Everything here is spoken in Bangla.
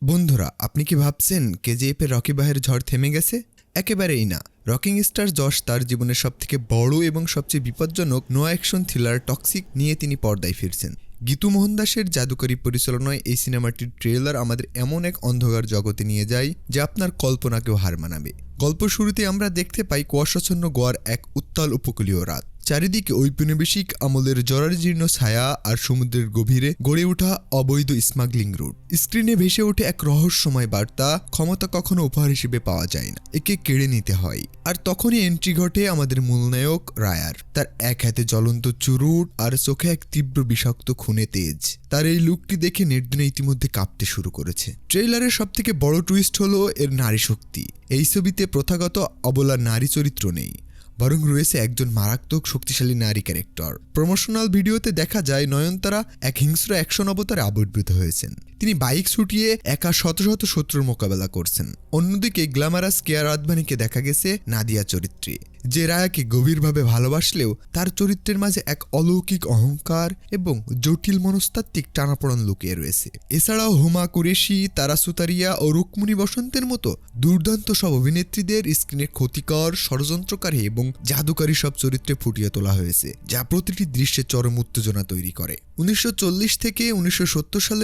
বন্ধুরা, আপনি কি ভাবছেন কেজিএফ এর রকি ভাইয়ের ঝড় থেমে গেছে? একেবারেই না। রকিং স্টার যশ তার জীবনের সবথেকে বড় এবং সবচেয়ে বিপজ্জনক নো অ্যাকশন থ্রিলার টক্সিক নিয়ে তিনি পর্দায় ফিরছেন। গীতু মোহন দাসের জাদুকরী পরিচালনায় এই সিনেমাটির ট্রেলার আমাদের এমন এক অন্ধকার জগতে নিয়ে যায় যা আপনার কল্পনাকেও হার মানাবে। গল্প শুরুতে আমরা দেখতে পাই কুয়াশাচ্ছন্ন গোয়ার এক উত্তাল উপকূলীয় রাত। চারিদিকে ঔপনিবেশিক আমলের জরাজীর্ণ ছায়া আর সমুদ্রের গভীরে গড়ে ওঠা অবৈধ স্মাগলিং রুট। স্ক্রিনে ভেসে ওঠে এক রহস্যময় বার্তা, ক্ষমতা কখনো উপহার হিসেবে পাওয়া যায় না, একে কেড়ে নিতে হয়। আর তখনই এন্ট্রি ঘটে আমাদের মূলনায়ক রায়ার। তার এক হাতে জ্বলন্ত চুরুট আর চোখে এক তীব্র বিষাক্ত খুনে তেজ। তার এই লুকটি দেখে নেটদুনিয়া ইতিমধ্যে কাঁপতে শুরু করেছে। ট্রেইলারের সবথেকে বড় টুইস্ট হলো এর নারী শক্তি। এই ছবিতে প্রথাগত অবলা নারী চরিত্র নেই, বরং রয়েছে একজন মারাত্মক শক্তিশালী নারী ক্যারেক্টার। প্রমোশনাল ভিডিওতে দেখা যায় নয়নতারা এক হিংস্র অ্যাকশন অবতারে আবির্ভূত হয়েছেন। তিনি বাইক ছুটিয়ে একা শত শত শত্রুর মোকাবেলা করছেন। অন্যদিকে গ্ল্যামারাস কেয়ার আদভানিকে দেখা গেছে নাদিয়া চরিত্রে, যে রায়াকে গভীরভাবে ভালোবাসলেও তার চরিত্রের মাঝে এক অলৌকিক অহংকার এবং জটিল মনস্তাত্ত্বিক টানাপোড়েন লুকিয়ে রয়েছে। এছাড়াও হুমা কুরেশি, তারা সুতারিয়া ও রুকমণি বসন্তের মতো দুর্দান্ত সব অভিনেত্রীদের স্ক্রিনে ক্ষতিকর, ষড়যন্ত্রকারী এবং জাদুকারী সব চরিত্রে ফুটিয়ে তোলা হয়েছে, যা প্রতিটি দৃশ্যে চরম উত্তেজনা তৈরি করে। 1940 থেকে 1970 সালের